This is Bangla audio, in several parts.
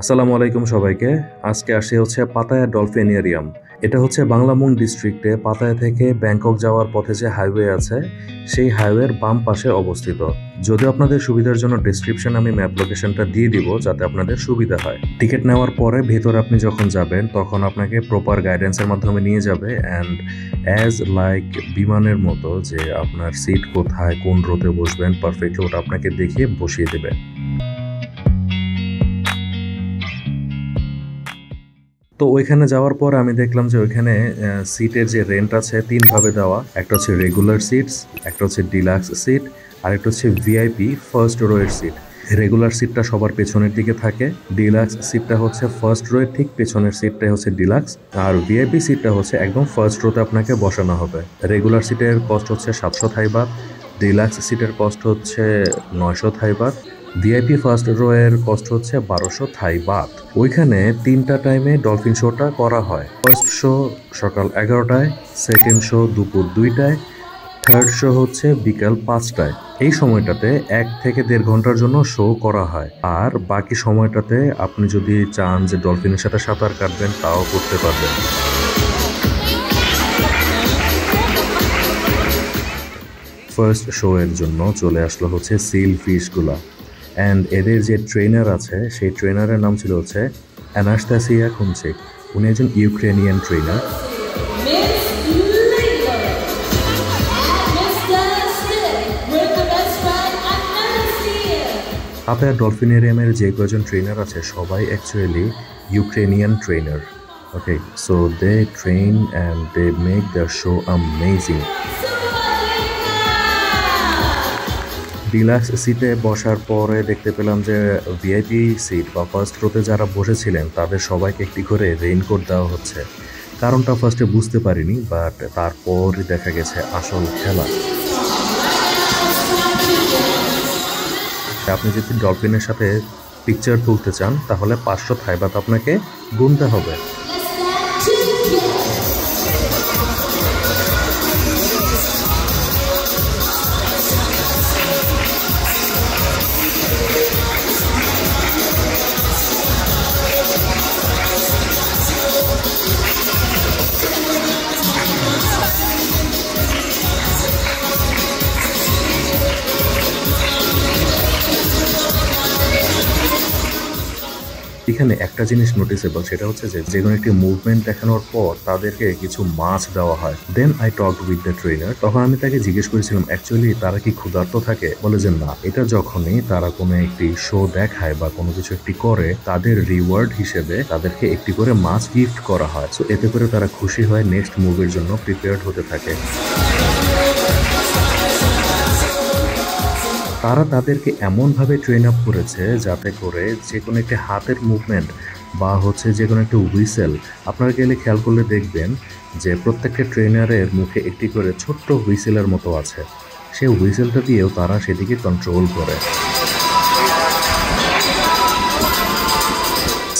আসসালামু আলাইকুম সবাইকে। আজকে আসি হচ্ছে পাতায়া ডলফিনিয়ারিয়াম। এটা হচ্ছে বাংলামুং ডিস্ট্রিক্টে পাতায়া থেকে ব্যাংকক যাওয়ার পথে যে হাইওয়ে আছে সেই হাইওয়ের বাম পাশে অবস্থিত। যদিও আপনাদের সুবিধার জন্য ডেসক্রিপশন আমি ম্যাপ লোকেশনটা দিয়ে দিব যাতে আপনাদের সুবিধা হয়। টিকিট নেওয়ার পরে ভেতরে আপনি যখন যাবেন তখন আপনাকে প্রপার গাইডেন্সের মাধ্যমে নিয়ে যাবে অ্যান্ড অ্যাজ লাইক বিমানের মতো যে আপনার সিট কোথায় কোন রোতে বসবেন পারফেক্টলি ওটা আপনাকে দেখিয়ে বসিয়ে দেবে। তো ওইখানে যাওয়ার পর আমি দেখলাম যে ওইখানে সিটের যে রেন্ট আছে তিনভাবে দেওয়া। একটা হচ্ছে রেগুলার সিটস, একটা হচ্ছে ডিলাক্স সিট, আর একটা হচ্ছে ভিআইপি ফার্স্ট রোয়ের সিট। রেগুলার সিটটা সবার পেছনের দিকে থাকে, ডিলাক্স সিটটা হচ্ছে ফার্স্ট রোয়ের ঠিক পেছনের সিটটাই হচ্ছে ডিলাক্স, আর ভিআইপি সিটটা হচ্ছে একদম ফার্স্ট রোতে আপনাকে বসানো হবে। রেগুলার সিটের কস্ট হচ্ছে 700 থাই বাত, ডিলাক্স সিটের কস্ট হচ্ছে 900 থাই বাত, ভিআইপি ফার্স্ট রো এর কস্ট হচ্ছে 1200 থাই বাত। ওইখানে তিনটা টাইমে ডলফিন শোটা করা হয়। ফার্স্ট শো সকাল 11টায়, সেকেন্ড শো দুপুর 2টায়, থার্ড শো হচ্ছে বিকাল 5টায়। এই সময়টাতে 1 থেকে 1.5 ঘন্টার জন্য শো করা হয়, আর বাকি সময়টাতে আপনি যদি চান যে ডলফিনের সাথে সাঁতার কাটবেন তাও করতে পারবেন। ফার্স্ট শো এর জন্য চলে আসলো হচ্ছে সিল ফিশগুলা, অ্যান্ড এদের যে ট্রেনার আছে সেই ট্রেনারের নাম ছিল হচ্ছে অ্যানাস্তাসিয়া কুনচিক। উনি একজন ইউক্রেনিয়ান ট্রেনার। পাতায়া ডলফিনেরিয়ামের যে কয়জন ট্রেনার আছে সবাই actually Ukrainian trainer. Okay, so they train and they make the show amazing. Deluxe সিটে বসার পরে দেখতে পেলাম যে ভিআইপি সিট বা ফার্স্ট রোতে যারা বসেছিলেন তাদের সবাইকে একটি করে রেইনকোট দেওয়া হচ্ছে। কারণটা ফার্স্টে বুঝতে পারিনি, বাট তারপরই দেখা গেছে আসল খেলা। আপনি যদি ডলফিনের সাথে পিকচার তুলতে চান তাহলে 500 থাই বাত আপনাকে গুনতে হবে। এখানে একটা জিনিস নোটিসেবল, সেটা হচ্ছে যে কোনো একটি মুভমেন্ট দেখানোর পর তাদেরকে কিছু মাছ দেওয়া হয়। Then I talked with the trainer. তখন আমি তাকে জিজ্ঞেস করেছিলাম অ্যাকচুয়ালি তারা কি ক্ষুধার্ত থাকে। বলে যে না, এটা যখনই তারা কোনো একটি শো দেখায় বা কোনো কিছু একটি করে তাদের রিওয়ার্ড হিসেবে তাদেরকে একটি করে মাছ গিফট করা হয়। সো এতে করে তারা খুশি হয়, নেক্সট মুভির জন্য প্রিপেয়ার্ড হতে থাকে। তারা তাদেরকে এমনভাবে ট্রেন আপ করেছে যাতে করে যে কোনো একটি হাতের মুভমেন্ট বা হচ্ছে যে কোনো একটা হুইসেল, আপনারা গেলে খেয়াল করলে দেখবেন যে প্রত্যেকটা ট্রেনারের মুখে একটি করে ছোট্ট হুইসেলের মতো আছে। সেই হুইসেলটা দিয়েও তারা সেটিকে কন্ট্রোল করে।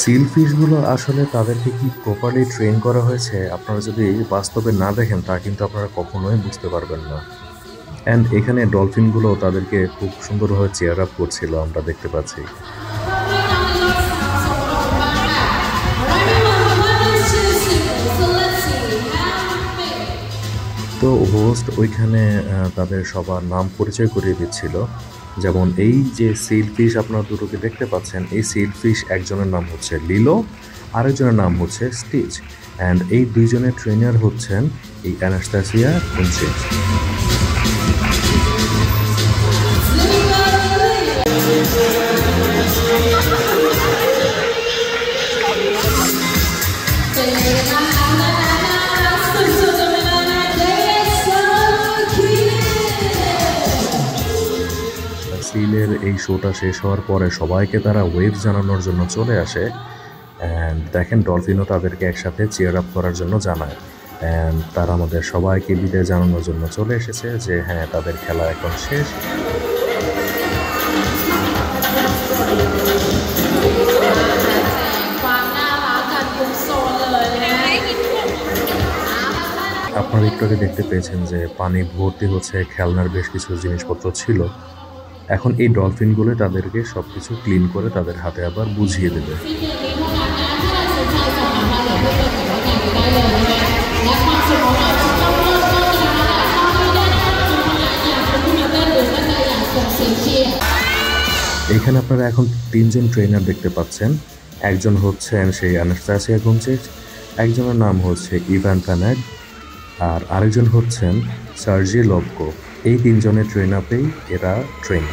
সিল ফিশগুলো আসলে তাদেরকে কি প্রপারলি ট্রেন করা হয়েছে আপনারা যদি বাস্তবে না দেখেন তা কিন্তু আপনারা কখনোই বুঝতে পারবেন না। অ্যান্ড এখানে ডলফিনগুলো তাদেরকে খুব সুন্দরভাবে চেয়ার আপ করছিল, আমরা দেখতে পাচ্ছি। তো হোস্ট ওইখানে তাদের সবার নাম পরিচয় করিয়ে দিচ্ছিল। যেমন এই যে সিল ফিশ আপনারা দুটোকে দেখতে পাচ্ছেন, এই সিল ফিশ একজনের নাম হচ্ছে লিলো, আরেকজনের নাম হচ্ছে স্টিচ, অ্যান্ড এই দুইজনের ট্রেনার হচ্ছেন এই অ্যানাস্তাসিয়া কুনচিক। সিলের এই শোটা শেষ হওয়ার পরে সবাইকে তারা ওয়েভ জানানোর জন্য চলে আসে, অ্যান্ড দেখেন ডলফিনও তাদেরকে একসাথে চেয়ার আপ করার জন্য জানায়, অ্যান্ড তারা আমাদের সবাইকে বিদায় জানানোর জন্য চলে এসেছে যে হ্যাঁ তাদের খেলা এখন শেষ। আপনারা একটু আগে দেখতে পেয়েছেন যে পানি ভর্তি হচ্ছে, খেলনার বেশ কিছু জিনিসপত্র ছিল, এখন এই ডলফিনগুলো তাদেরকে সবকিছু ক্লিন করে তাদের হাতে আবার বুঝিয়ে দেবে। এখানে আপনারা এখন 3 জন ট্রেনার দেখতে পাচ্ছেন। একজন হচ্ছেন সেই অ্যানাস্তাসিয়া গুনচিচ, একজনের নাম হচ্ছে ইভান প্যানাগ, আর আরেকজন হচ্ছেন সার্জি লবকো। এই 3 জনের ট্রেন আপেই এরা ট্রেন।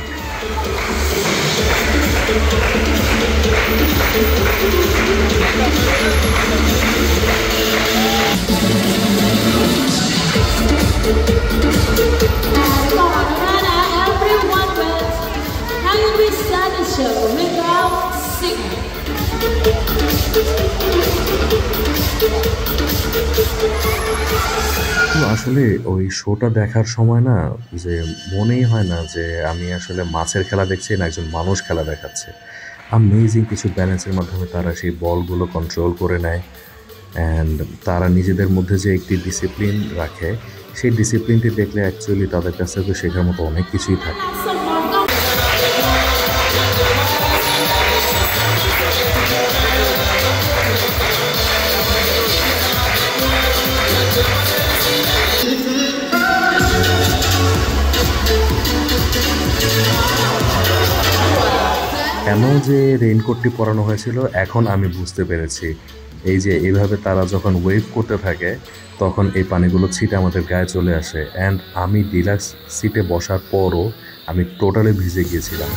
আসলে ওই শোটা দেখার সময় না যে মনেই হয় না যে আমি আসলে মাছের খেলা দেখছি না একজন মানুষ খেলা দেখাচ্ছে। অ্যামেজিং কিছু ব্যালেন্সের মাধ্যমে তারা সেই বলগুলো কন্ট্রোল করে নেয়, অ্যান্ড তারা নিজেদের মধ্যে যে একটি ডিসিপ্লিন রাখে, সেই ডিসিপ্লিনটি দেখলে অ্যাকচুয়ালি তাদের কাছ থেকে শেখার মতো অনেক কিছুই থাকে। কেন যে রেইনকোটটি পরানো হয়েছিল এখন আমি বুঝতে পেরেছি। এই যে এইভাবে তারা যখন ওয়েভ করতে থাকে তখন এই পানিগুলো ছিটে আমাদের গায়ে চলে আসে, অ্যান্ড আমি ডিলাক্স সিটে বসার পরও আমি টোটালি ভিজে গিয়েছিলাম।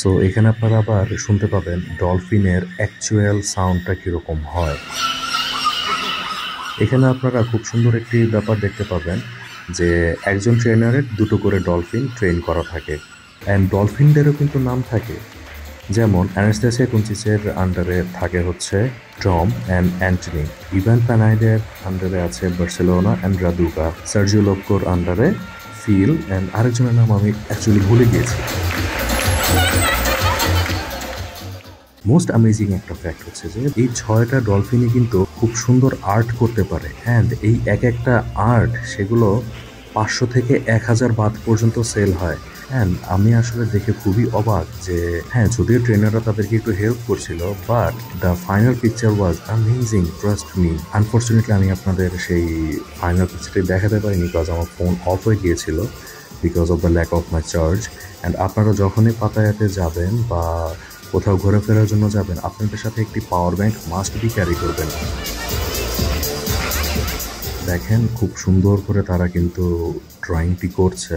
সো এখানে আপনারা আবার শুনতে পাবেন ডলফিনের অ্যাকচুয়াল সাউন্ডটা কীরকম হয়। এখানে আপনারা খুব সুন্দর একটি ব্যাপার দেখতে পাবেন যে একজন ট্রেনারের 2টো করে ডলফিন ট্রেন করা থাকে, অ্যান্ড ডলফিনদেরও কিন্তু নাম থাকে। যেমন অ্যানাস্তাসিয়া গুনচিচের আন্ডারে থাকে হচ্ছে টম অ্যান্ড অ্যান্টনি, ইভান প্যানাইডের আন্ডারে আছে বার্সেলোনা অ্যান্ড রাদুকা, সার্জিও লবকোর আন্ডারে ফিল, অ্যান্ড আরেকজনের নাম আমি অ্যাকচুয়ালি ভুলে গিয়েছি। মোস্ট অ্যামেজিং একটা ফ্যাক্ট হচ্ছে যে এই 6টা ডলফিনই কিন্তু খুব সুন্দর আর্ট করতে পারে, অ্যান্ড এই একটা আর্ট সেগুলো 500 থেকে 1000 বাত পর্যন্ত সেল হয়। অ্যান্ড আমি আসলে দেখে খুবই অবাক যে হ্যাঁ, যদিও ট্রেনাররা তাদেরকে একটু হেল্প করছিল, but the final picture was amazing, trust me. Unfortunately আমি আপনাদের সেই ফাইনাল পিকচারটি দেখাতে পারিনি, বিকজ আমার ফোন অফ হয়ে গিয়েছিল because of the lack of my charge. And আপনারা যখনই পাতায়াতে যাবেন বা কোথাও ঘুরে ফেরার জন্য যাবেন, আপনাদের সাথে একটি power bank must be carry করবেন। দেখেন খুব সুন্দর করে তারা কিন্তু ড্রয়িংটি করছে,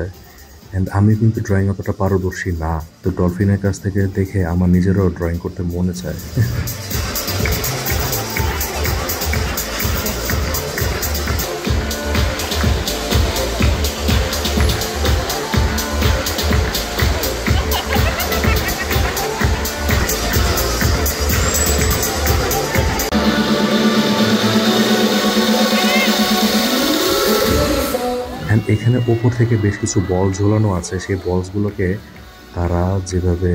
অ্যান্ড আমি কিন্তু ড্রয়িং অতটা পারদর্শী না, তো ডলফিনের কাছ থেকে দেখে আমার নিজেরও ড্রয়িং করতে মনে চায়। এখানে ওপর থেকে বেশ কিছু বল ঝোলানো আছে, সেই বলসগুলোকে তারা যেভাবে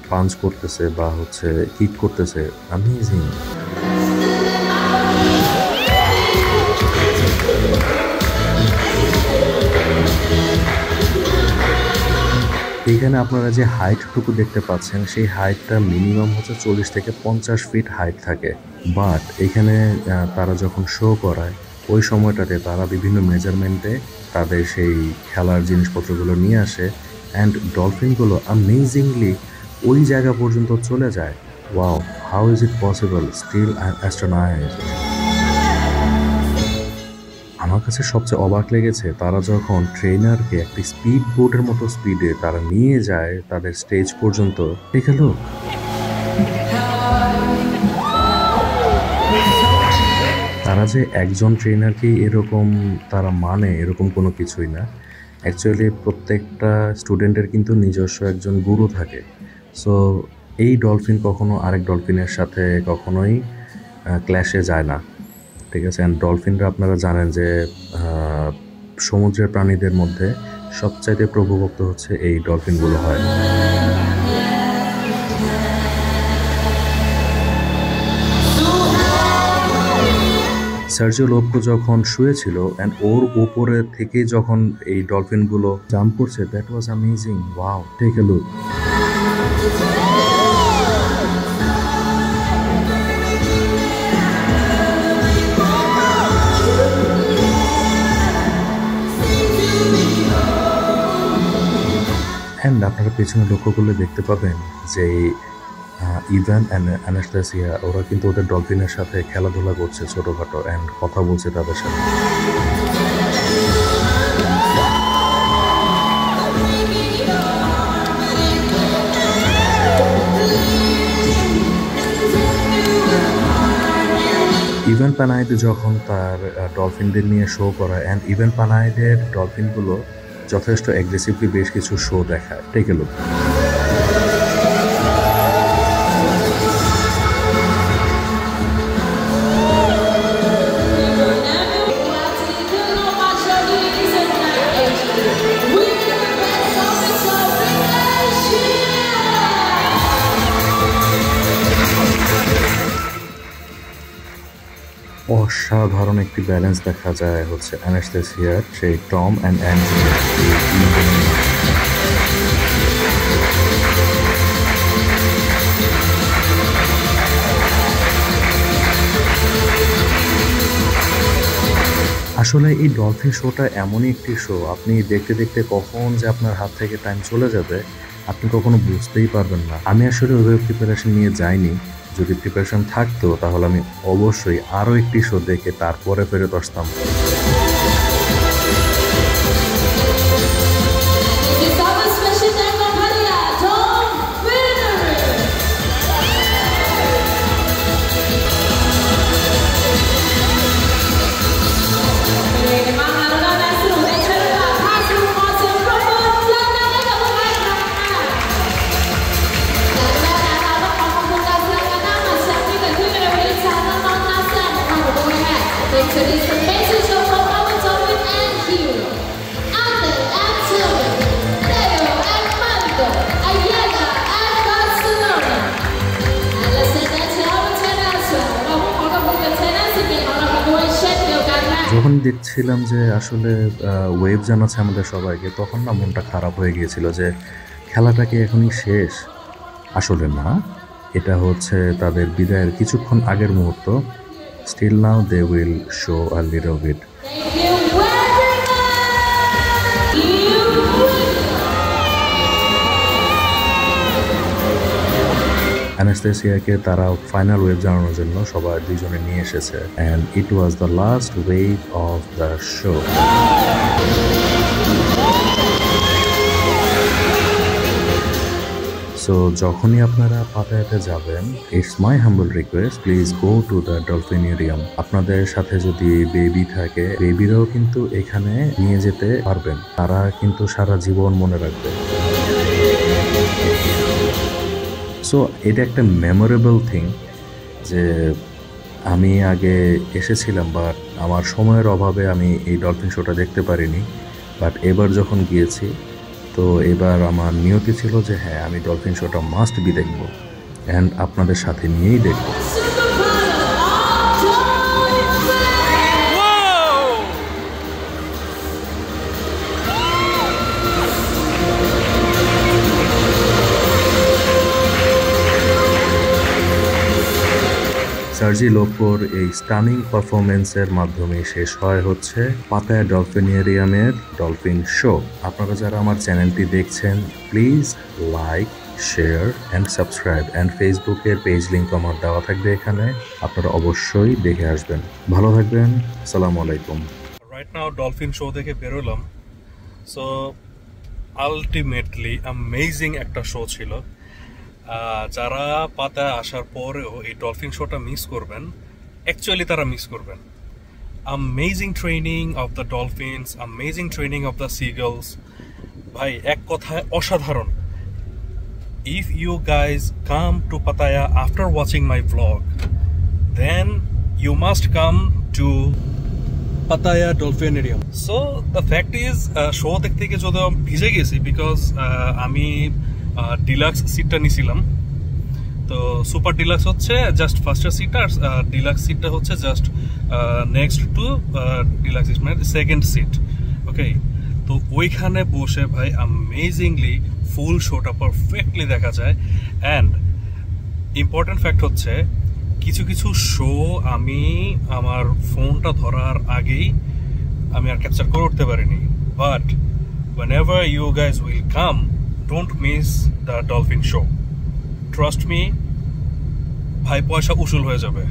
পাঞ্চ করতেছে বা হচ্ছে কিক করতেছে, অ্যামেজিং। এখানে আপনারা যে হাইটটুকু দেখতে পাচ্ছেন সেই হাইটটা মিনিমাম হচ্ছে 40 থেকে 50 ফিট হাইট থাকে, বাট এখানে তারা যখন শো করায় ওই সময়টাতে তারা বিভিন্ন মেজারমেন্টে তাদের সেই খেলার জিনিসপত্রগুলো নিয়ে আসে, অ্যান্ড ডলফিনগুলো অ্যামেজিংলি ওই জায়গা পর্যন্ত চলে যায়। Wow, how is it possible, still I am astonished. আমার কাছে সবচেয়ে অবাক লেগেছে তারা যখন ট্রেনারকে একটি স্পিড বোটের মতো স্পিডে তারা নিয়ে যায় তাদের স্টেজ পর্যন্ত। দেখে লোক, তারা যে একজন ট্রেনারকেই এরকম তারা মানে এরকম কোনো কিছুই না, অ্যাকচুয়ালি প্রত্যেকটা স্টুডেন্টের কিন্তু নিজস্ব একজন গুরু থাকে। সো এই ডলফিন কখনো আরেক ডলফিনের সাথে কখনোই ক্ল্যাশে যায় না, ঠিক আছে। অ্যান্ড ডলফিনরা আপনারা জানেন যে সমুদ্রের প্রাণীদের মধ্যে সবচাইতে প্রভুভক্ত হচ্ছে এই ডলফিনগুলো হয়। সার্জিও লোবকো যখন শুয়েছিল অ্যান্ড ওর উপরে থেকে যখন এই ডলফিনগুলো জাম্প করছে, that was amazing. Wow, take a look. And আপনারা পেছনে লক্ষ্য করলে দেখতে পাবেন যে ইভান অ্যান্ড অ্যানাস্তাসিয়া ওরা কিন্তু ওদের ডলফিনের সাথে খেলাধুলা করছে ছোটোখাটো, অ্যান্ড কথা বলছে তাদের সাথে। ইভান পানাইড যখন তার ডলফিনদের নিয়ে শো করায়, অ্যান্ড ইভান পানাইডের ডলফিনগুলো যথেষ্ট অ্যাগ্রেসিভলি বেশ কিছু শো দেখায়। Take a look. অসাধারণ একটি ব্যালেন্স দেখা যায় হচ্ছে অ্যানাস্তাসিয়ার সেই টম অ্যান্ড অ্যাঞ্জেলা এই তিনজনের মধ্যে। আসলে এই ডলফিন শোটা এমনই একটি শো, আপনি দেখতে দেখতে কখন যে আপনার হাত থেকে টাইম চলে যাবে আপনি কখনো বুঝতেই পারবেন না। আমি আসলে ওইভাবে প্রিপারেশন নিয়ে যাইনি। যদি প্রিপারেশন থাকতো তাহলে আমি অবশ্যই আরও একটি শো দেখে তারপরে ফেরত আসতাম। যখন দেখছিলাম যে আসলে ওয়েভ জানাচ্ছে আমাদের সবাইকে, তখন না মনটা খারাপ হয়ে গিয়েছিল যে খেলাটা কি এখনই শেষ। আসলে না, এটা হচ্ছে তাদের বিদায়ের কিছুক্ষণ আগের মুহূর্ত। Still now they will show a little bit. অ্যানাস্তাসিয়াকে তারা ফাইনাল ওয়েভ জানানোর জন্য সবাই দুইজনে নিয়ে এসেছে, and it was the last wave of the show. So যখনই আপনারা পাতায়াতে যাবেন, it's my humble request, please go to the dolphinarium. আপনাদের সাথে যদি বেবি থাকে, বেবিরাও কিন্তু এখানে নিয়ে যেতে পারবেন, তারা কিন্তু সারা জীবন মনে রাখবে। সো এটা একটা মেমোরেবল থিং যে আমি আগে এসেছিলাম, বাট আমার সময়ের অভাবে আমি এই ডলফিন শোটা দেখতে পারিনি। বাট এবার যখন গিয়েছি, তো এবার আমার নিয়তি ছিল যে হ্যাঁ, আমি ডলফিন শোটা মাস্ট বি দেখব, অ্যান্ড আপনাদের সাথে নিয়েই দেখব। সার্জি লোবকোর এই স্টানিং পারফরমেন্সের মাধ্যমে শেষ হয় হচ্ছে পাতায়া ডলফিনেরিয়ামের ডলফিন শো। আপনারা যারা আমার চ্যানেলটি দেখছেন, please like, share and subscribe, and ফেসবুকের পেজ লিঙ্ক আমার দেওয়া থাকবে এখানে, আপনারা অবশ্যই দেখে আসবেন। ভালো থাকবেন, আসসালামু আলাইকুম। রাইট নাও ডলফিন শো থেকে বেরোলাম। সো আলটিমেটলি অ্যামেজিং একটা শো ছিল। যারা পাতায় আসার পরেও এই ডলফিন শোটা মিস করবেন, অ্যাকচুয়ালি তারা মিস করবেন। amazing training of the dolphins, amazing training of the seagulls. ভাই এক কথায় অসাধারণ. If you guys come to Pattaya after watching my vlog, then you must come to Pattaya Dolphinarium. So the fact is, show দেখতে গিয়ে যদিও ভিজে গেছি বিকজ আমি ডিলাক্স সিটটা নিছিলাম. তো সুপার ডিলাক্স হচ্ছে জাস্ট ফার্স্টের সিট, আর ডিলাক্স সিটটা হচ্ছে just next to deluxe seat, মানে সেকেন্ড সিট. ওকে, তো ওইখানে বসে ভাই অ্যামেজিংলি ফুল শোটা পারফেক্টলি দেখা যায়. অ্যান্ড ইম্পর্টেন্ট ফ্যাক্ট হচ্ছে কিছু কিছু শো আমি আমার ফোনটা ধরার আগেই আমি আর ক্যাপচার করে উঠতে পারিনি. But whenever you guys will come, don't miss the dolphin show. Trust me, ভাই পয়সা উসুল হয়ে যাবে.